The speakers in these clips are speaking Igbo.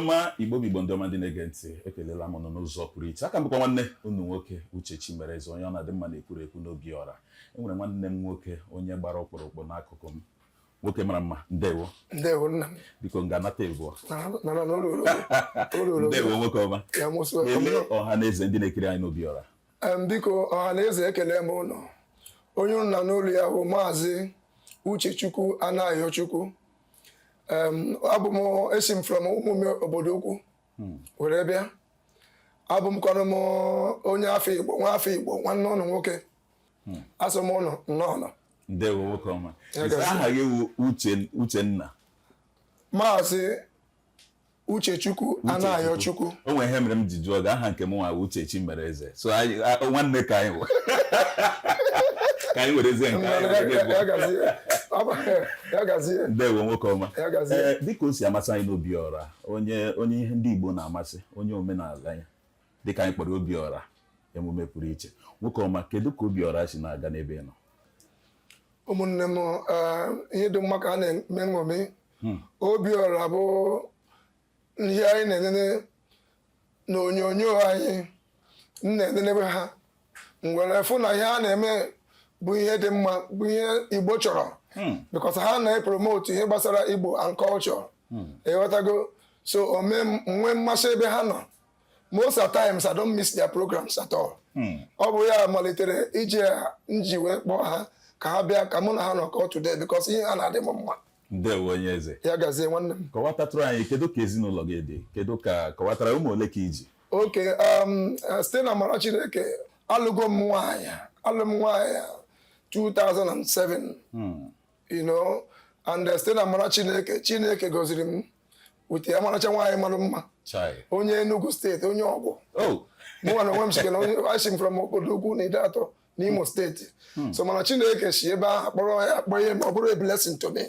ọma Igbo ndị ọma ndị na-ege ntị ekelela m ọnụ n'ụzọ pụrụ iche aka mbụkwa nwanne unu nwoke Uchechukwu mere eze onye ọ na-adị mma na-ekwuru ekwu n'obi ọra enwere nwanne m nwoke onye gbara ọkpụrụkpụ n'akụkụ m nwoke mara mma ndewo nna m biko nganata ebuọ ndewo nwoke ọma ele ọha na eze ndị na-ekiri anyị n'obi ọra biko ọha na eze ekele m ụlọ onye nna n'ụlọ ya bụ maazị Uchechukwu Anayochukwu abụ m esi m from ụmụme obodo ukwu were bịa abụ m kwanụ m onye afọ Igbo nwa afọ Igbo nwanne ụlọ nwoke asọ m ụlọ nnọọ ndewo nwoke ọma aha gị wu Uchenna maazị Uchechukwu Anayochukwu o nwere ihe mere m ji jụọ gị aha nke m nwa Uchechukwu mere eze so nwanne ka anyị bụ ka anyị were eze nke anyị ndewo nwoke ọma dịka o si amasị anyị n'obi ọra onye ihe ndị Igbo na-amasị onye omenala ya dịka anyị kpọrọ obi ọra emume pụrụ iche nwoke ọma kedu ka obi ọra si na-aga n'ebe ị nọ ụmụnne m ihe dị mma ka a na-eme emume obi ọra bụ ihe anyị na-enene n'onyonyo anyị na-enenebe ha ngwere fụ na ihe a na-eme bụ ihe dị mma bụ ihe Igbo chọrọ because ha na-epromote ihe gbasara Igbo and culture ịghọtago so nwee mmasị ebe ha nọ most of times I don't miss their programs at all ọ bụ ya malitere iji nji wee kpọọ ha ka ha bịa ka mụ na ha nọkọ today because ihe ha na-adị m mma ndewo onye eze ya gazie nwanne m kọwatatụrụ anyị kedu ka ezinụlọ gị dị kedu ka kọwatara ụmụ ole ka iji oke site na amara Chineke alụgo m nwaanyị 2007 you know and site na amara Chineke gọziri m with amaracha nwaanyị mara mma onye Enugu steeti onye ọgwụ mụnwa na onwe m sikere ashim from obodo ukwu na Idatọ n'Imo steeti so mana Chineke si ebe ahụ kpọrọ ya kpọọ ihe ma ọ bụrụ a blessing to me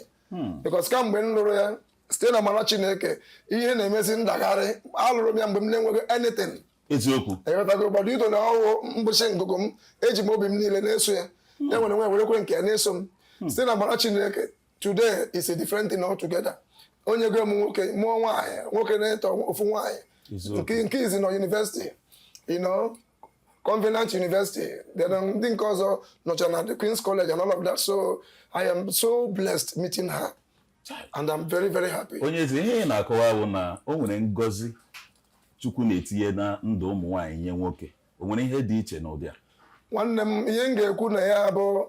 because kamgbe m lụrụ ya site na amara Chineke ihe na-emezi ndagharị alụrụ m ya mgbe m na-enweghị anything eziokwu ịghọtago ụbọdụ ito na ọwụ mbụchi ngụgụ m eji m obi m niile na-eso ya ya nwere nwe werekwe nke ya na-eso m site na amara Chineke today is a different thing altogether onye go m nwoke mụọ nwoke na-eto ofu nwaanyị nke izi na university you know Covenant University ndị nke ọzọ nọcha na the Queen's College and all of that so I am so blessed meeting her and I'm very very happy. Onye ezi ihe na-akọwa bụ na o nwere ngọzi Chukwu na-etinye na ndụ ụmụ nwaanyị nye nwoke o nwere ihe dị iche na ụdị a nwanne m ihe m ga-ekwu na ya bụ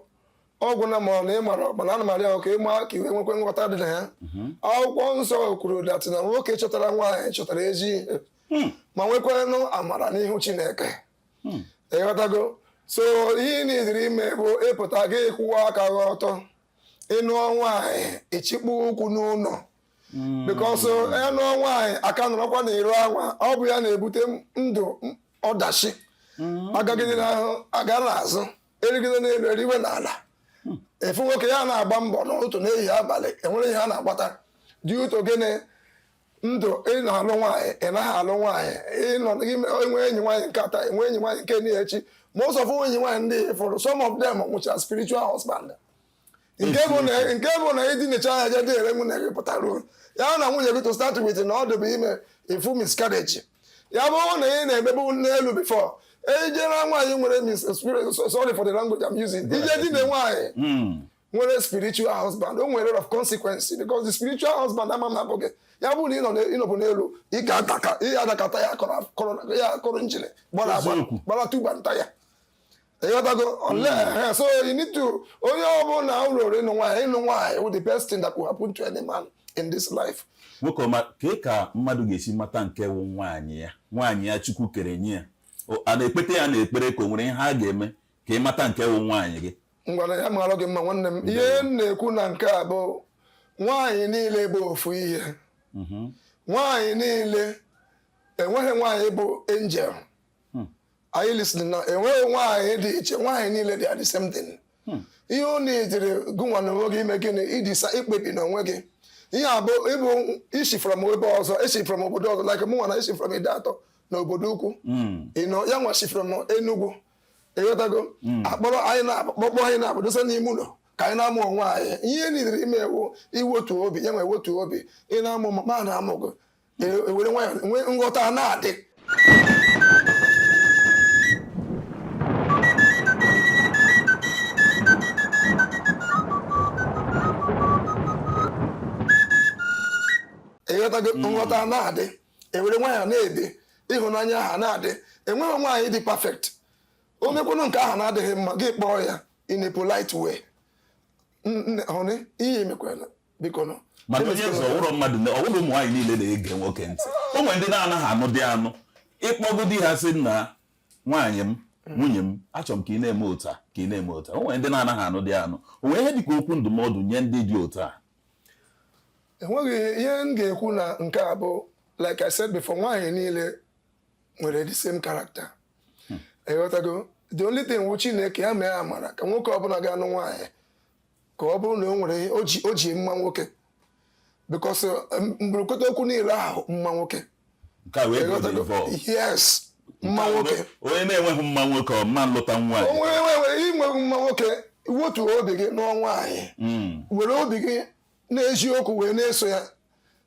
ọgwụ na ma na ịmara mana ana m arịa ka ịma ka iwe nwekwe nghọta dị na ya akwụkwọ nsọ kwuru dat na nwoke chọtara nwaanyị chọtara ezi ihe ma nwekwanụ amara n'ihu Chineke ịghọtago so ihe niile ime bụ ịpụta gị ịkwụwa aka gị ọtọ ịnụọ nwaanyị ịchịkpu ụkwụ n'ụlọ because ịnụọ nwaanyị aka nọrọkwa na iro anwa ọ bụ ya na-ebute ndụ ọdachi agagide n'ahụ aga n'azụ erigide n'elu eriwe n'ala efu nwoke ya na-agba mbọ n'ụtụ n'ehihie abalị enwere ihe a na-agbata dị ụtọ gịnị ndụ ị na-alụ nwaanyị ị naghị alụ nwaanyị enwe enyi nwaanyị nke ata enwe enyi nwaanyị nke na-echi ma ụzọ fụ enyi nwaanyị ndị fụrụ some of them nwụchara spiritual husband nke bụ na ịdị necha anya je dịere nwunye gị pụtara ya na nwunye gị to start with na ọ dịbụ ime ifu miscarriage ya bụrụ na ị na-emebu n'elu before ejere nwaanyị nwere sorry for the language I'm using ije dị na nwaanyị nwere spiritual husband o nwere lot of consequences because the spiritual husband ama na abụghị ya bụrụ na ịnọbụ n'elu ị ga-adakata ya akọrọ njiri gbara tuba nta ya ịghọtago so you need to onye ọbụla ụlọ ịnụ nwaanyị with the best thing that will happen to any man in this life. nwoke ọma ka mmadụ ga-esi mata nke wụ nwaanyị ya Chukwu kere nye ya a na-ekpete ya na-ekpere ka o nwere ihe a ga-eme ka ị mata nke wụ nwaanyị gị ngwana ya mara gị mma nwanne m ihe m na-ekwu na nke a bụ nwaanyị niile bụ ofu ihe nwaanyị niile enweghị nwaanyị bụ angel anyị listening na enweghị nwaanyị dị iche nwaanyị niile dị the same thing ihe ọ na-ejiri gụnwa na onwe gị ime gịnị ịdịsa ikpebi na onwe gị ihe abụ ịbụ isi from ebe ọzọ esi from obodo ọzọ like mụnwa na esi from Idatọ na obodo ukwu ya nwachi from Enugu ịghọtago akpọrọ anyị na-akpọdosa n'ime ụlọ ka anyị na-amụ onwe anyị ihe niile ime ewu iwetu obi ya nwe ewetu obi ị na-amụ ma na-amụ gị ewere nwayọọ nwee nghọta na-adị ịghọtago nghọta na-adị ewere nwayọọ na-ebi ịhụnanya aha na-adị enweghị nwaanyị dị perfect o mekwanụ nke aha na-adịghị mma gị kpọọ ya in a polite way hụnị ihe emekwala biko nọ mana onye eze ọwụrụ mmadụ ọwụrụ ụmụ nwaanyị niile na-ege nwoke ntị o nwere ndị na-anaghị anụ dị anụ ịkpọgo di ha sị na nwaanyị m nwunye m achọrọ m ka ị na-eme otu a ka ị na-eme otu a o nwere ndị na-anaghị anụ dị anụ o nwere ihe dịka okwu ndụmọdụ nye ndị dị otu a enweghị ihe m ga-ekwu na nke a bụ like I said before nwaanyị niile nwere the same character ịghọtago the only thing wụ Chineke ya mee amara ka nwoke ọbụla ga-anụ nwaanyị ka ọ bụrụ na o nwere o ji mma nwoke because mgburukọta okwu niile ahụ mma nwoke yes mma nwoke onye na-enweghị mma nwoke ọ mma nlụta nwaanyị onwe inweghị mma nwoke wotu obi gị nụọ nwaanyị were obi gị n'eziokwu wee na-eso ya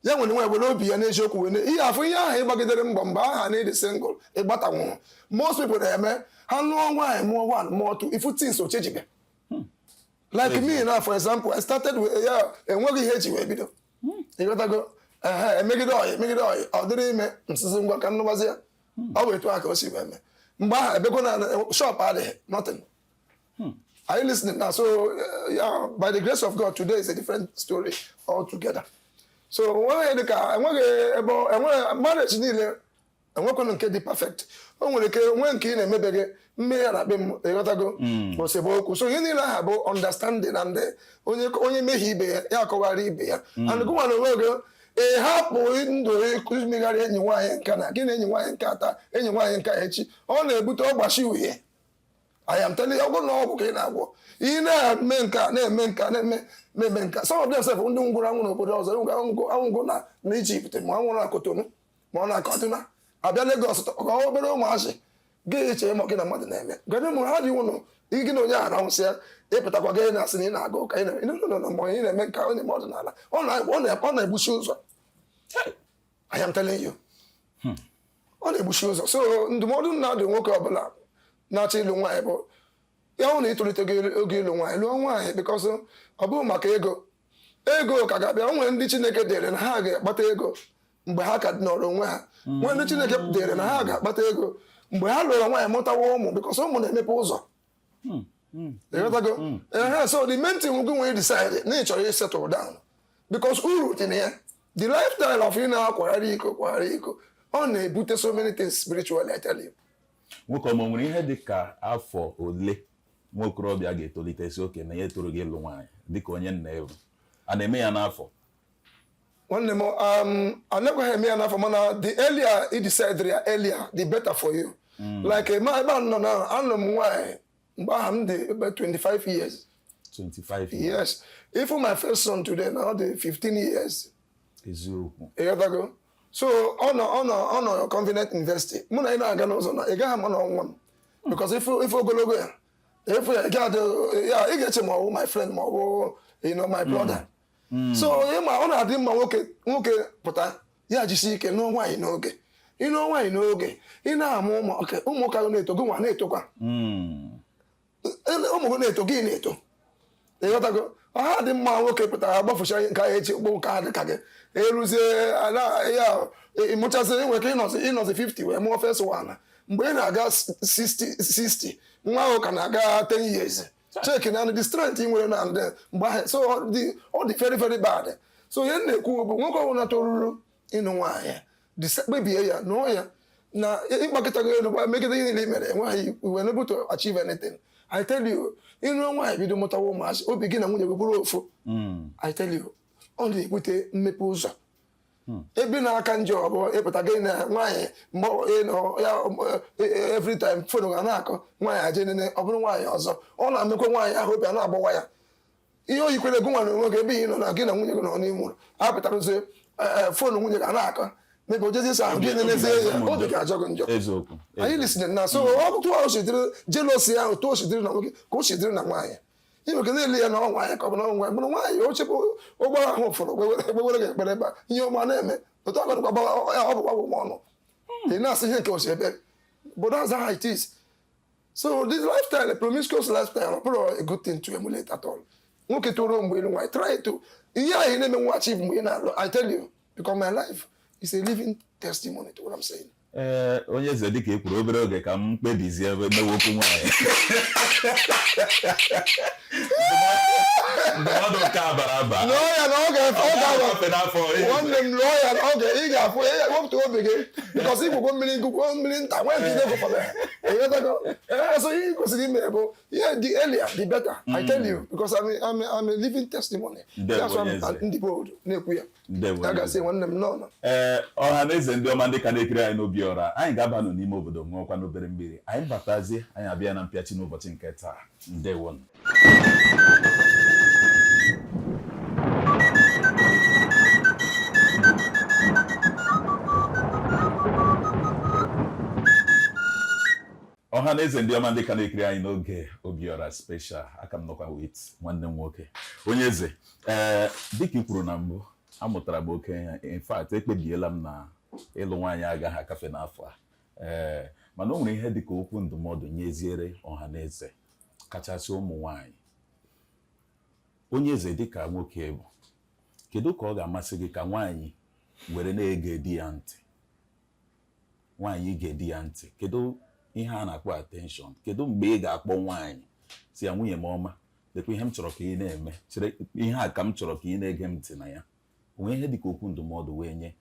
nwere nwaanyị were obi ya n'eziokwu wee ihe afọ ihe ahụ ịgbagidere mbọ mgbe aha na ịdị single ịgbatanwụrụ most people na-eme ha nụọ nwaanyị mụọ one mụọ two ifu things ochejibe like me now for example I started with enweghị ihe eji wee bido ịghọtago emegide ọyị ọ dịrị ime nsịsị ngwa ka nnụbazi ya ọ bụ etu a ka o si wee mee mgbe ahụ ebekwa na shop adịghị nothing are you listening now so by the grace of God today is a different story altogether so enweghị dịka enweghị ebe marriage niile enwekwanụ nke dị perfect o nwere ike nwee nke ị na-emebeghị mmehie ya na be m ịghọtago osemokwu so ihe niile aha bụ understanding and onye mehie ibe ya akọwara ibe ya and gụnwa na onwe gị hapụ ndụ ịkụzimegharị enyi nwaanyị nka na gị na enyi nwaanyị nke ata enyi nwaanyị nke echi ọ na-ebute ọgbachi uhie I am telling you ọgwụ na ọgwụ ka ị na-agwọ ị na-eme nka na-eme nka na-eme nka some of them sef ndị ngwụrụ anwụ n'obodo ọzọ anwụgụ na Ijipt ma anwụrụ na Kotonu ma ọ na Kaduna abịa Lagos ka obere ụmụazị gị iche ma gị na mmadụ na-eme gana ụmụ ha dị nwụnụ gị na onye ahụ anwụsị ya ịpụtakwa gị na-asị na ị na-aga ụka ị na-eme nka onye eme ọdịnala ọ na-egbuchi ụzọ I am telling you ọ na-egbuchi ụzọ so ndụmọdụ na-adụ nwoke ọbụla na-achọ ịlụ nwaanyị bụ ya hụ na ịtolite oge ịlụ nwaanyị lụọ nwaanyị because ọ bụghị maka ego ka ga-abịa o nwere ndị Chineke dere na ha ga-akpata ego mgbe ha ka nọrọ onwe ha nwere ndị Chineke dere na ha ga-akpata ego mgbe ha lụrụ nwaanyị mụtawa ụmụ because ụmụ na-emepe ụzọ so the main thing gị nwere decide na ị chọrọ settle down because uru dị na ya the lifestyle of ị na-akwagharị iko ọ na-ebute so many things spiritually I tell you. nwoke ọma nwere ihe dị ka afọ ole nwa okorobịa ga-etolite si oke na ya etoro gị ịlụ nwaanyị dịka onye nna ewu a na-eme ya n'afọ nwanne m anaghị eme ya n'afọ mana the earlier you decide ya earlier the better for you like ebe anọ na anọ m nwaanyị mgbe aha m dị about 25 years 25 years yes if my first son today now dị 15 years eziokwu ịghọtago so ọ nọ Convenient University mụ na ị na-aga n'ụzọ na ị gaghị ama na ọnwa m because ife ogologo ya efu ya ị ga-eche ma ọ bụ my friend ma ọ bụ my brother so ịma ọ na-adị mma nwoke pụta ya jisi ike nụọ nwaanyị n'oge ịnụọ nwaanyị n'oge ị na-amụ ụmụ ụka na-eto gị nwa na-etokwa ụmụ gị na-eto gị na-eto ịghọtago ọha dị mma nwoke pụtara agbafucha nke ahụ echi ụgbọ nke ahụ dịka gị eruzie ya ịmụchasị enwe ka ịnọzi 50 wee mụọ first one mgbe ị na-aga 60 nwa ahụ ka na-aga 10 years cheki na the strength ị nwere na mgbe ahụ so ọ dị very very bad so ihe na-ekwu bụ nwoke ọbụla toruru ịnụ nwaanyị kpebie ya nụọ ya na ịkpakọta gị elu megide ihe niile i mere enweghị iwe n'ebe to achieve anything I tell you ịnụ nwaanyị bido mụtawa ụmụazị obi gị na nwunye gị bụrụ ofu I tell you ọ na-ebute mmepe ụzọ ebe na-aka njọ bụ ịpụta gị na nwaanyị mgbe every time fon ga na-akọ nwaanyị aje nene ọ bụrụ nwaanyị ọzọ ọ na-emekwa nwaanyị ahụ obi a na-agbawa ya ihe oyikwere gị nwa na onwe gị ebe ị nọ na gị na nwunye gị nọ n'ime ụlọ apụtarozie fon nwunye ga na-akọ mebe ojezi ahụ gị nenezie ya obi ga-ajọ gị njọ anyị listening na so ọtụtụ ahụ sidiri jelosi ahụ tụ o sidiri na nwoke ka o sidiri na nwaanyị iweke na-ele ya na ọ nwaanyị ka ọ bụ na nwaanyị bụrụ nwaanyị ochepụ ụgbọ ahụ fụrụ gbewere gị ekpere ebe ihe ọma na-eme otu a ọ bụ ọnụ ị na-asị ihe nke osi ebe but that's how it is. So this lifestyle, a promiscuous lifestyle, probably a good thing to emulate at all. Nwoke toro mgbe I try to ihe ahụ na-eme nwa achieve mgbe na I tell you because my life is a living testimony to what I'm saying. Onye eze dịka ekwuru obere oge ka m kpebizie ebe mewokwu nwaanyị ndụmọdụ nke abara aba lụọ ya na ọ ga-afọ nwanne m lụọ ya na ọ ị ga-afụ wepụta obi gị because igwugwo mmiri nta nwee nke idegofọdụ so ihe kwesịrị ime bụ ihe the earlier the better I tell you because I'm a living testimony. That's why ndị bold na-ekwu ya ya ga-asị nwanne m nọ ọha na eze ndị ọma ndị ka na-ekiri anyị n'obi ọra anyị ga-abanụ n'ime obodo ṅụọkwa n'obere mmiri anyị batazie anyị abịa na mpịachi n'ụbọchị nke taa. Ndewo. ọha na eze ndị ọma ndị ka na-ekiri anyị n'oge obiọra special aka m nọkwa wit nwanne m nwoke onye eze dịka i kwuru na mbụ amụtara m oke in fact ekpebiela m na ịlụ nwaanyị agaghị akafe n'afọ a mana o nwere ihe dịka okwu ndụmọdụ nyeziere ọha na eze kachasị ụmụ nwaanyị. Onye eze dịka nwoke bụ kedu ka ọ ga-amasị gị ka nwaanyị were na-ege di ya ntị nwaanyị ige di ya ntị kedu ihe a na-akpọ attention kedu mgbe ị ga-akpọ nwaanyị si ya nwunye m ọma lekwa ihe m chọrọ ka ị na-eme chere ihe a ka m chọrọ ka ị na-ege m ntị na ya onwe ihe dịka okwu ndụmọdụ wee nye.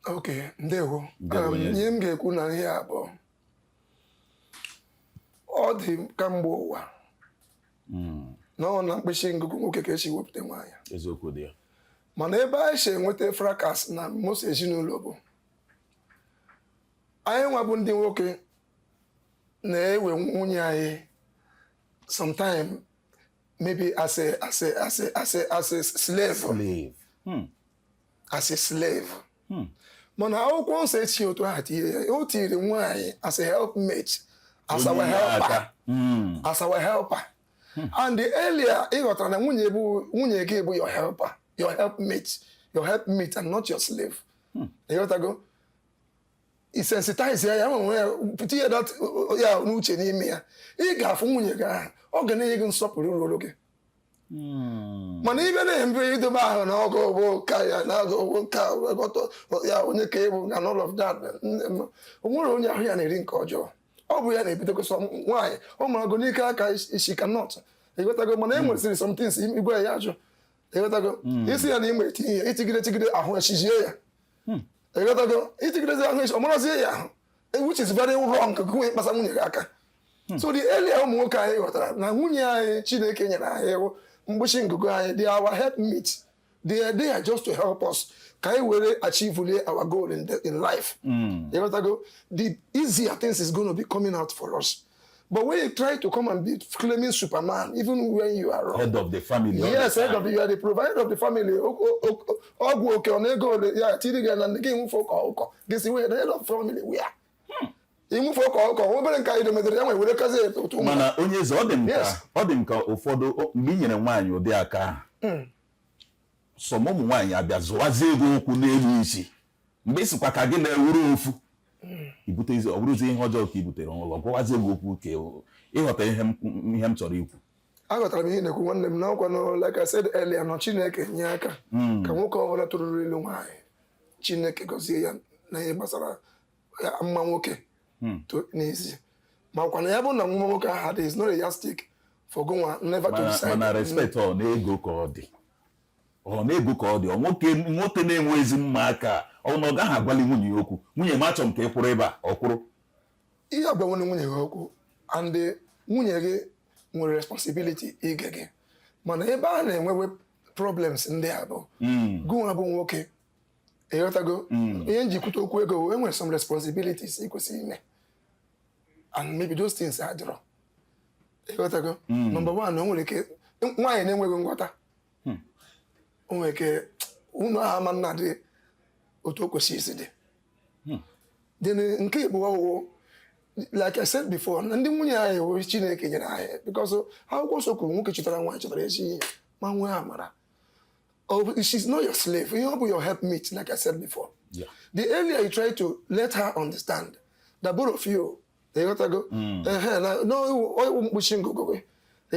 Okay, ndewo. Ihe m ga-ekwu na ihe abụọ ọ dị kamgbe ụwa nọ na mkpịsị ngụgụ nwoke ka esi wepụta nwaanyị eziokwu dị ya mana ebe anyị si enweta fracas na most ezinụlọ bụ anyị nwa bụ ndị nwoke na-ewe nwunye anyị sometime maybe as a slave. As a slave. Mana akwụkwọ nsọ echi otu ha tinyere o tinyere nwaanyị as a helpmate as our helper. As our helper. And the earlier ịghọtara na nwunye gị bụ your helper, your helpmate and not your slave. Ịghọtago isensitize ya nwere tinye that ya n'uche n'ime ya ị ga-afụ nwunye gị ahụ ọ ga na-enye gị nsọpụrụ ruru gị mana ibe na-emebe idobe ahụ na ọgụ ụgbọ ka ya na ọgụ ụgbọ ka ọgọtọ ya onye ka ịbụ and all of that o nwere onye ahụ ya na-eri nke ọjọọ ọ bụ ya na-ebidogoso nwaanyị ọ mara ọgụ n'ike aka isi ka not ịghọtago mana e nwesịrị some things igwe ya ajụ ịghọtago isi ya na ime etinye ya itigide ahụ echizie ya ịghọtago itigidezi ahụ echi ọ marazie ya ahụ which is very wrong ka nwunye kpasa nwunye gị aka so the earlier ụmụ nwoke anyị ghọtara na nwunye anyị Chineke nyere anyị mgbochi ngụgụ anyị they are our helpmates they are just to help us ka anyị were achieve our goal in life. Ịghọtago the easier things is going to be coming out for us. But when you try to come and be claiming Superman, even when you are wrong. Head of the family. Yes, you are the provider of the family. Okay, on ego, yeah, Tidigan and the game for this way, the head of the family, we are. Imu for ọ bụrụ nke anyị domedere ya nwere were kazi otu mana onye eze ọ dị m ka ụfọdụ mgbe i nyere nwaanyị ụdị aka sọ ụmụ nwaanyị abịa zụwazie ego okwu n'elu isi mgbe ị sịkwa ka gị na-ewuru ofu ibutezi ọ bụrụzi ihe ọjọọ ka i butere ụlọ gwawazie ego okwu ka ịghọta ihe m chọrọ ikwu. Aghọtara m ihe na-ekwu nwanne m n'ọkwa no like I said earlier na Chineke nye aka ka nwoke ọbụla tụrụrụ ilu nwaanyị Chineke gọzie ya na ihe gbasara mma nwoke n'ezie makwa na ya bụ na nwa nwoke ahụ there is not a yardstick for gonwa never to decide. Mana respect ọ na-ego ka ọ dị nwoke na-enwe ezi mma aka ọ na ọ gaghị agwali nwunye ya okwu nwunye m achọ m ka ị kwụrụ ebe a ọ kwụrụ ihe agbanwe nwunye gị okwu and nwunye gị nwere responsibility ige gị mana ebe a na-enwewe problems ndị a bụ gụnwa bụ nwoke ịghọtago ihe njikwute okwu ego enwere some responsibilities ị kwesịrị ime and maybe those things are draw ịghọtago number one o nwere ike nwaanyị na-enweghị nghọta o nwere ike unu aha ma nna dị otu o kwesịrị isi dị then nke Igbo ọwụwụ like I said before na ndị nwunye anyị wụ Chineke nyere anyị because akwụkwọ nsọ kwuru nwoke chọtara nwaanyị chọtara ezi ihe ma nwee amara or she's not your slave. You will be your helpmate, like I said before. Yeah. The earlier you try to let her understand that both of you, they got to go. No,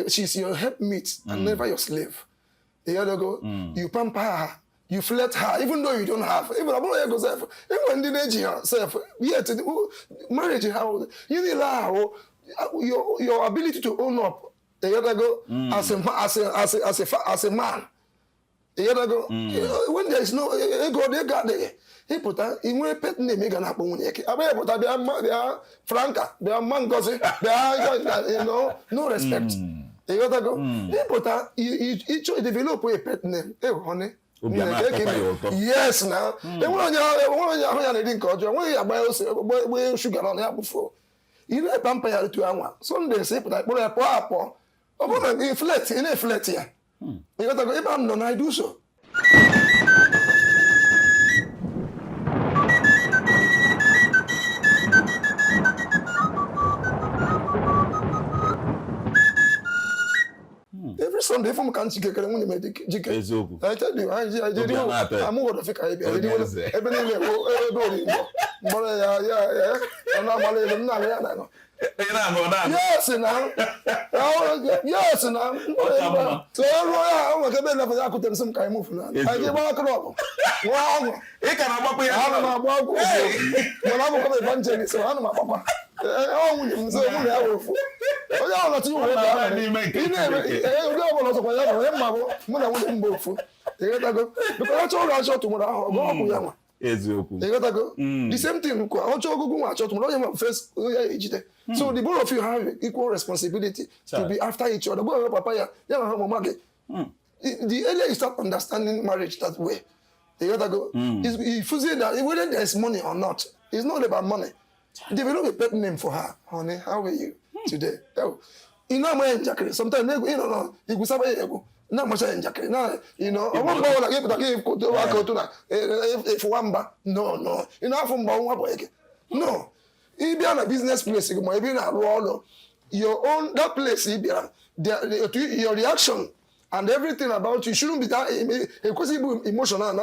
she's your helpmate and never your slave. They got to go. You pamper her. You flirt her, even though you don't have. Even when the age yourself, yet marriage, how you need allow your ability to own up. They gotta go as a man. They gotta go when there is no ego. They got there. He put that in one pet name. He gonna happen when he. I but they are franca. They are mangoes. They are no respect. They gotta go. He put that. You develop a pet name. Hey, honey. Yes, now. They want to drink culture. When you buy sugar on the before. You know, pamper to one. Sunday, say, but I put a poor. Oh, in flat here. You got to go. If I'm not, I do so. Every Sunday, from country, I tell you, I did. I'm over the figure. Yes, now. Yes, now. So, I'm going to put some kind of move. I give a crop. Wow. It can have a evangelist, so I'm a papa. The same thing. So the both of you have equal responsibility to be after each other. The earlier you start understanding marriage that way, if you say that whether there is money or not, it's not about money. Develop a pet name for her. Honey, how are you today? You know, my jacket. Sometimes you know, you go somewhere. Not much in jacket. Now, you know, I won't go like if one back. No. You know, from no. If you are a business place, you might be a role. Your own that place, your reaction and everything about you shouldn't be that emotional.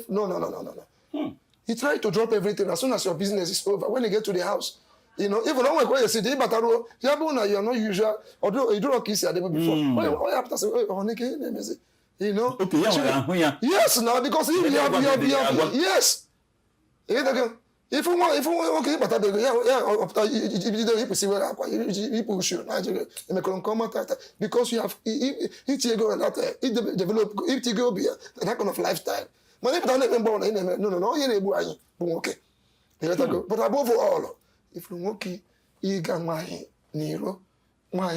No. You try to drop everything as soon as your business is over. When you get to the house, you know, even when you see the battle, you are not usual. Although you don't kiss your before. What happens to say, oh, you know? Okay, yes, now because if you have yes. If you want, okay, but because you have if you go and that develop if you go be that kind of lifestyle. No, okay. But above all, if you okay, you can my Nero, my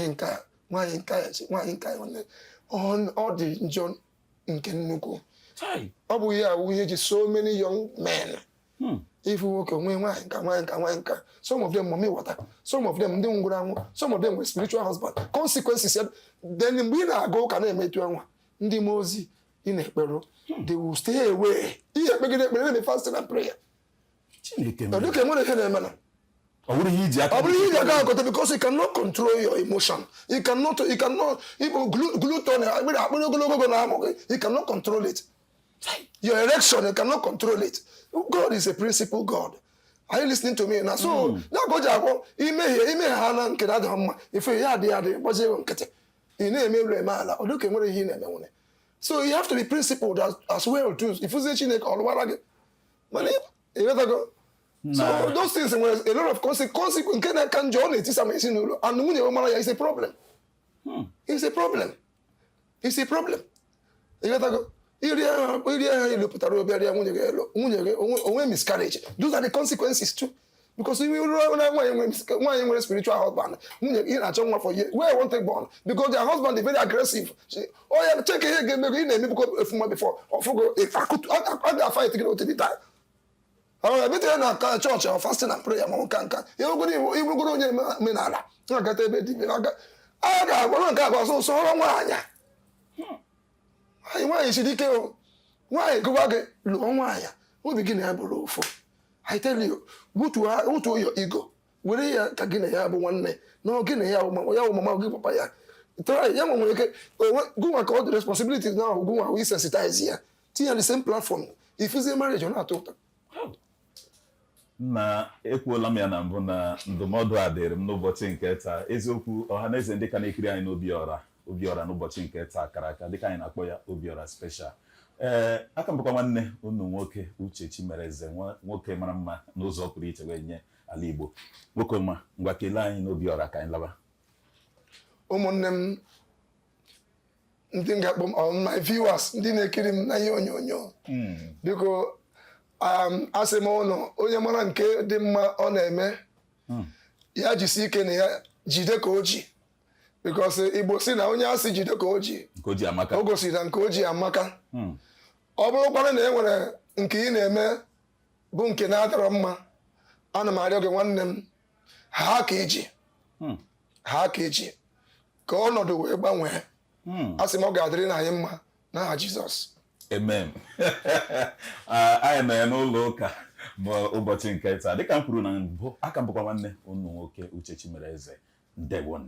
on all the John in Kenuko. We just so many young men. If you walk away, some of them mommy water, some of them don't go, some of them with spiritual husband. Consequences, then we now go can make you the Mosey in a barrel. They will stay away. Here, beginning fasting and prayer. Look at what because you cannot control your emotion. You cannot even gluten. You cannot control it. Your erection, you cannot control it. God is a principle God. Are you listening to me now? So now go Jago. He may Hana and Kedadama. If you had the other, was you get it? You name Mala or look at what he never. So you have to be principled as well too. If you say or what again, you gotta go. So those things were a lot of consequences. Can join it is amazing. And when you it's a problem. It's a problem. It's a problem. You gotta go. Miscarriage. Those are the consequences too. Because when you spiritual husband, for you, where I want to born because their husband is very aggressive. Take it again before. If I could, I fight to get to the time. I bet in a church or fasting and prayer. You go to Minala. I got a bit. I got one so why is it why go back long wire? We begin to for. I tell you, go to your ego. Where you can get one day. No, get a mamma give papaya. try ya nwere ike gụnwa ka ọ dị responsibility na gụnwa we sensitize ya tinye the same platform ifuzie marriage ọ na-atọ ụtọ. na ekwuola m ya na mbụ na ndụmọdụ a dịrị m n'ụbọchị nke taa. Eziokwu ọha na eze ndị ka na-ekiri anyị n'Obiọra n'ụbọchị nke taa akara aka dịka anyị na-akpọ ya Obiọra special. Aka mbụkwa nwanne unu nwoke Uche Chimereze, nwoke mara mma n'ụzọ pụrụ iche wee nye ala Igbo. Nwoke mma, ngwa kelee anyị n'Obiọra ka anyị laba. Ụmụnne m ndị ga-akpọ m my viewers ndị na-ekiri m na ihe onyonyo, biko asị m ụnụ onye mara nke dị mma ọ na-eme ya jisi ike na ya jide ka o ji, because Igbo si na onye asị jide ka o ji o gosiri na nke o ji amaka. Ọ bụrụkwana na e nwere nke ị na-eme bụ nke na-adọrọ mma, ana m arịọ gị nwanne m ha ka iji ka ọnọdụ wee gbanwee. Asị m ọ ga-adịrị na anyị mma n'aha Jizọs. Amen. Anyị nọ ya n'ụlọ ụka ụbọchị nke taa dịka m kwuru na mbụ, aka mbụkwa nwanne unu nwoke Uche Chimereze. Ndewo.